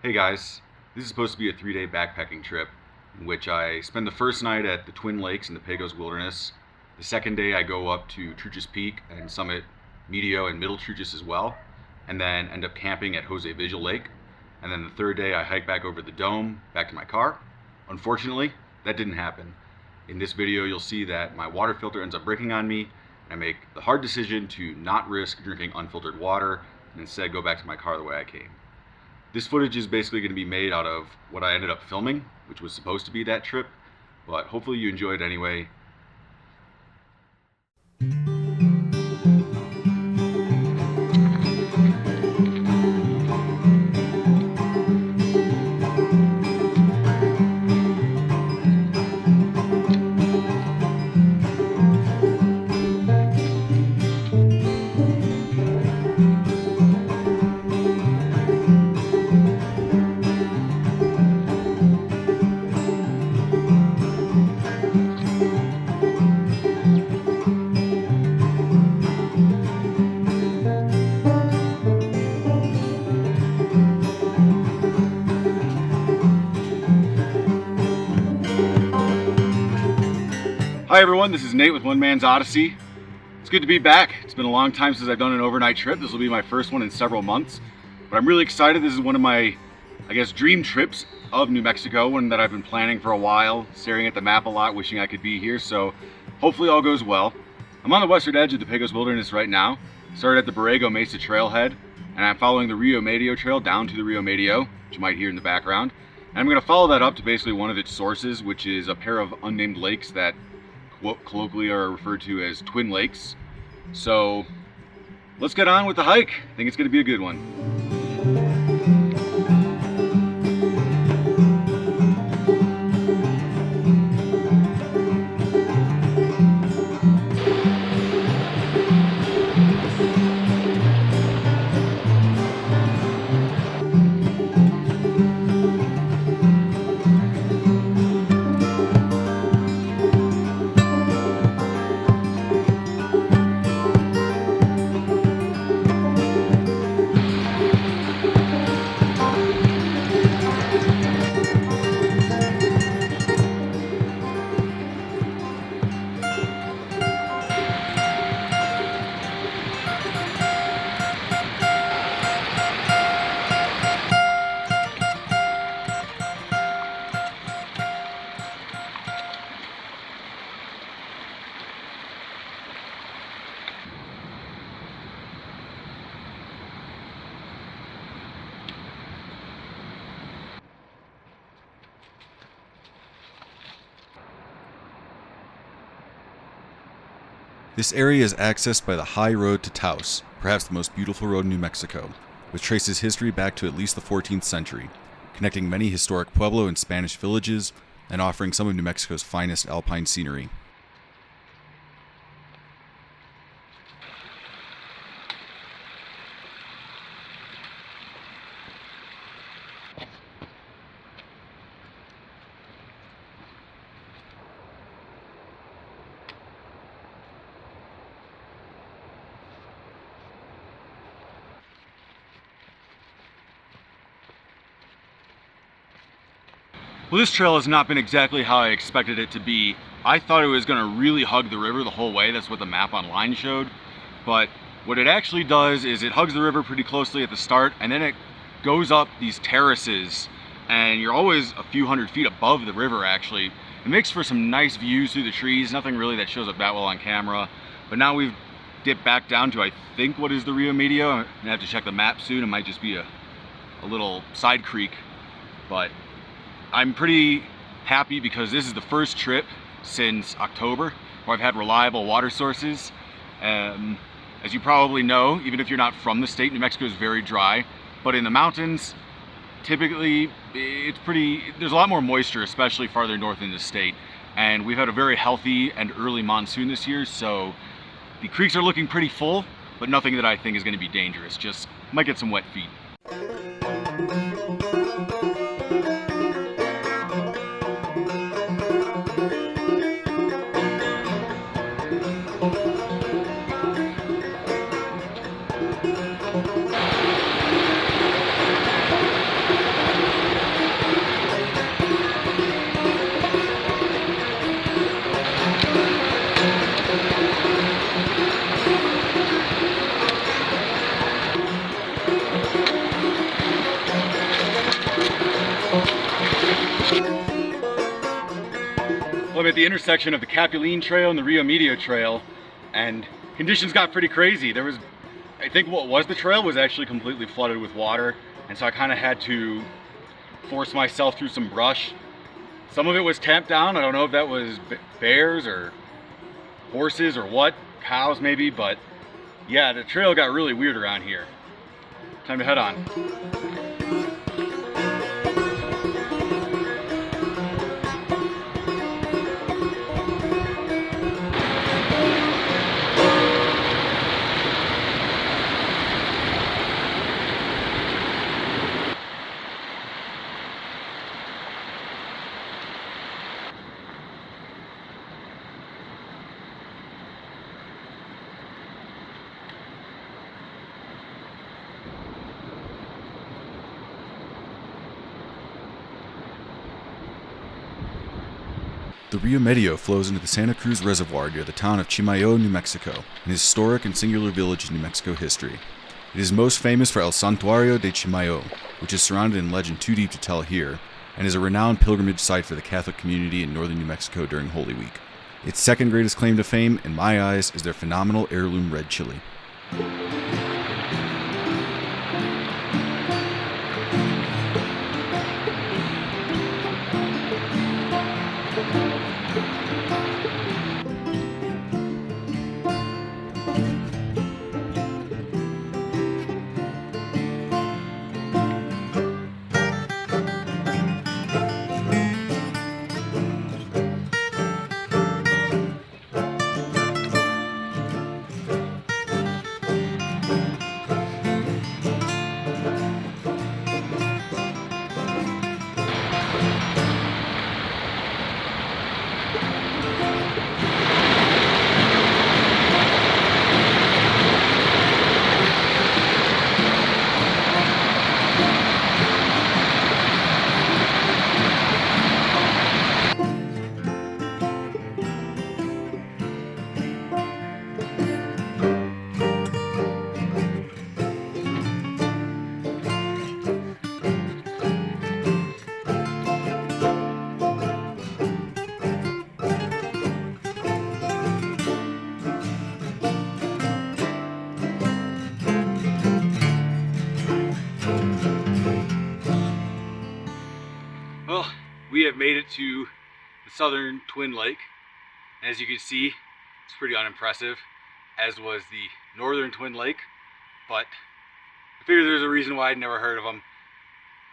Hey guys, this is supposed to be a 3-day backpacking trip in which I spend the first night at the Twin Lakes in the Pecos Wilderness. The second day I go up to Truchas Peak and summit Medio and Middle Truchas as well, and then end up camping at Jose Vigil Lake. And then the third day I hike back over the dome, back to my car. Unfortunately, that didn't happen. In this video you'll see that my water filter ends up breaking on me, and I make the hard decision to not risk drinking unfiltered water and instead go back to my car the way I came. This footage is basically going to be made out of what I ended up filming, which was supposed to be that trip, but hopefully you enjoy it anyway. Hi everyone, this is Nate with One Man's Odyssey. It's good to be back. It's been a long time since I've done an overnight trip. This will be my first one in several months, but I'm really excited. This is one of my, dream trips of New Mexico, one that I've been planning for a while, staring at the map a lot, wishing I could be here, so hopefully all goes well. I'm on the western edge of the Pecos Wilderness right now. Started at the Borrego Mesa trailhead, and I'm following the Rio Medio Trail down to the Rio Medio, which you might hear in the background. And I'm going to follow that up to basically one of its sources, which is a pair of unnamed lakes that colloquially are referred to as Twin Lakes. So let's get on with the hike. I think it's going to be a good one. This area is accessed by the High Road to Taos, perhaps the most beautiful road in New Mexico, which traces history back to at least the 14th century, connecting many historic Pueblo and Spanish villages and offering some of New Mexico's finest alpine scenery. Well, this trail has not been exactly how I expected it to be. I thought it was going to really hug the river the whole way. That's what the map online showed. But what it actually does is it hugs the river pretty closely at the start, and then it goes up these terraces, and you're always a few hundred feet above the river actually. It makes for some nice views through the trees, nothing really that shows up that well on camera. But now we've dipped back down to, I think, what is the Rio Medio. I'm going to have to check the map soon. It might just be a little side creek, but I'm pretty happy because this is the first trip since October where I've had reliable water sources. As you probably know, even if you're not from the state, New Mexico is very dry, but in the mountains, typically there's a lot more moisture, especially farther north in the state. And we've had a very healthy and early monsoon this year, so the creeks are looking pretty full, but nothing that I think is going to be dangerous. Just might get some wet feet. I'm at the intersection of the Capuline Trail and the Rio Medio Trail, and conditions got pretty crazy. There was, I think what was the trail was actually completely flooded with water, and so I kind of had to force myself through some brush. Some of it was tamped down. I don't know if that was bears or horses or what, cows maybe, but yeah, the trail got really weird around here. Time to head on. The Rio Medio flows into the Santa Cruz Reservoir near the town of Chimayó, New Mexico, an historic and singular village in New Mexico history. It is most famous for El Santuario de Chimayó, which is surrounded in legend too deep to tell here, and is a renowned pilgrimage site for the Catholic community in northern New Mexico during Holy Week. Its second greatest claim to fame, in my eyes, is their phenomenal heirloom red chili. Well, we have made it to the southern Twin Lake. As you can see, it's pretty unimpressive, as was the northern Twin Lake, but I figured there's a reason why I'd never heard of them.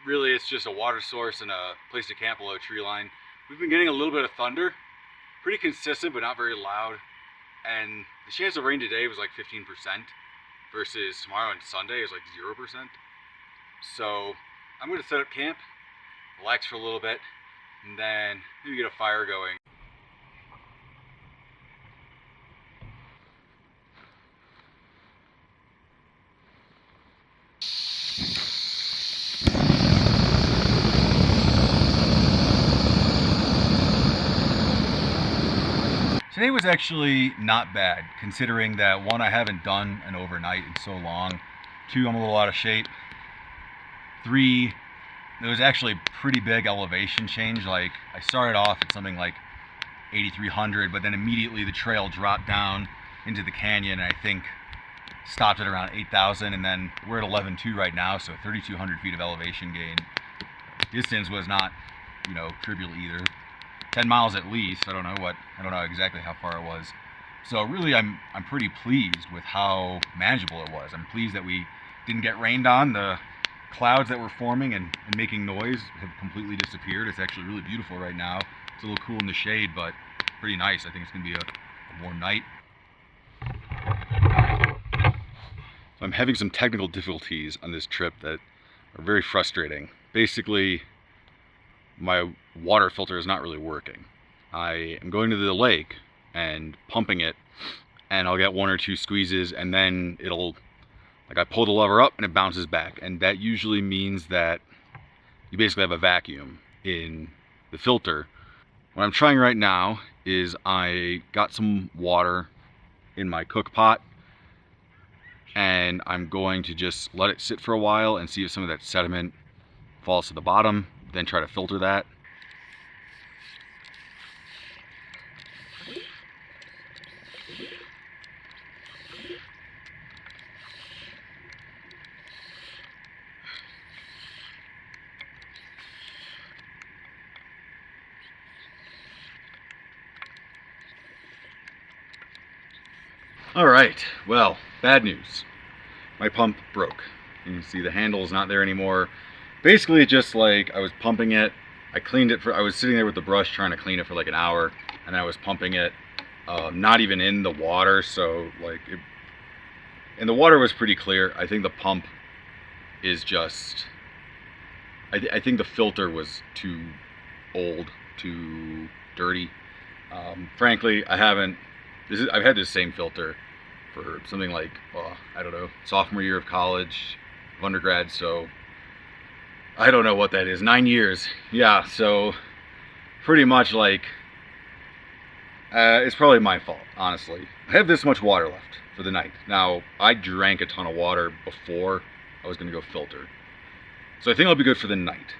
Really, it's just a water source and a place to camp below a tree line. We've been getting a little bit of thunder, pretty consistent but not very loud, and the chance of rain today was like 15% versus tomorrow and Sunday is like 0%. So I'm going to set up camp, relax for a little bit, and then maybe get a fire going. Today was actually not bad, considering that one, I haven't done an overnight in so long. Two, I'm a little out of shape. Three, there was actually a pretty big elevation change. Like, I started off at something like 8,300, but then immediately the trail dropped down into the canyon, and I think stopped at around 8,000, and then we're at 11,200 right now, so 3,200 feet of elevation gain. Distance was not, trivial either. 10 miles at least. I don't know exactly how far it was. So really, I'm pretty pleased with how manageable it was. I'm pleased that we didn't get rained on. The clouds that were forming and making noise have completely disappeared. It's actually really beautiful right now. It's a little cool in the shade, but pretty nice. I think it's gonna be a warm night. I'm having some technical difficulties on this trip that are very frustrating. Basically, my water filter is not really working. I am going to the lake and pumping it, and I'll get one or two squeezes, and then I pull the lever up and it bounces back, and that usually means that you basically have a vacuum in the filter. What I'm trying right now is I got some water in my cook pot, and I'm going to just let it sit for a while and see if some of that sediment falls to the bottom, then try to filter that. All right, well, bad news. My pump broke. You can see the handle is not there anymore. Basically, just like I was pumping it, I cleaned it I was sitting there with the brush trying to clean it for like an hour, and I was pumping it, not even in the water, so like, and the water was pretty clear. I think the pump is just, I think the filter was too old, too dirty. Frankly, I've had this same filter for something like, I don't know, sophomore year of college, of undergrad, so I don't know what that is, 9 years. Yeah, so pretty much like, it's probably my fault, honestly. I have this much water left for the night. Now, I drank a ton of water before I was going to go filter. So I think I'll be good for the night.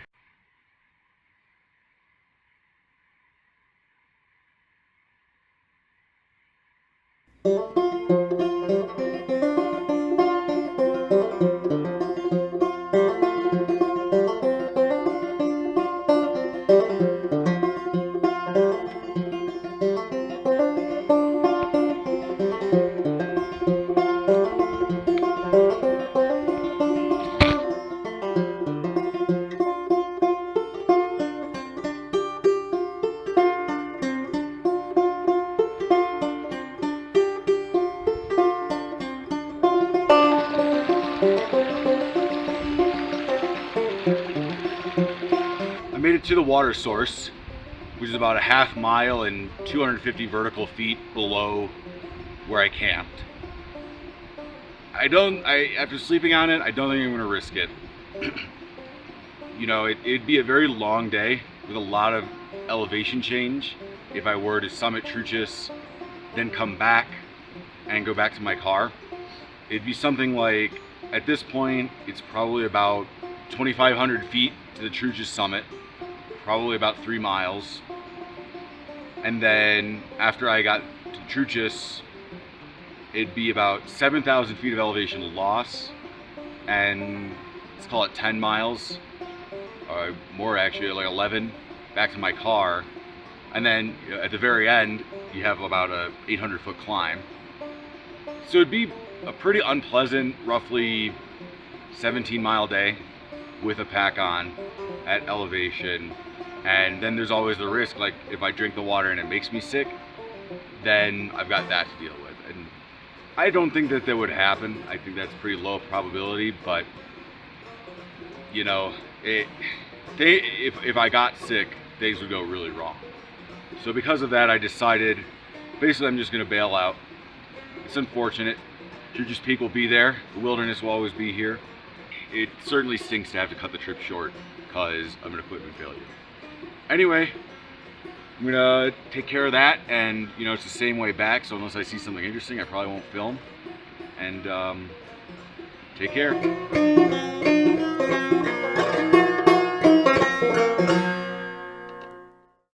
I made it to the water source, which is about a half mile and 250 vertical feet below where I camped. After sleeping on it, I don't think I'm gonna risk it. You know, it'd be a very long day with a lot of elevation change if I were to summit Truchas, then come back and go back to my car. It'd be something like, at this point, it's probably about 2,500 feet to the Truchas summit, probably about 3 miles. And then after I got to Truchas, it'd be about 7,000 feet of elevation loss, and let's call it 10 miles, or more actually, like 11, back to my car. And then at the very end, you have about a 800-foot climb. So it'd be a pretty unpleasant, roughly 17-mile day with a pack on at elevation. And then there's always the risk, like if I drink the water and it makes me sick, then I've got that to deal with. And I don't think that would happen. I think that's pretty low probability, but you know, if I got sick, things would go really wrong. So because of that, I decided, basically I'm just gonna bail out. It's unfortunate. Truchas Peak will be there. The wilderness will always be here. It certainly stinks to have to cut the trip short because of an equipment failure. Anyway, I'm gonna take care of that, and you know, it's the same way back, so unless I see something interesting, I probably won't film. And take care.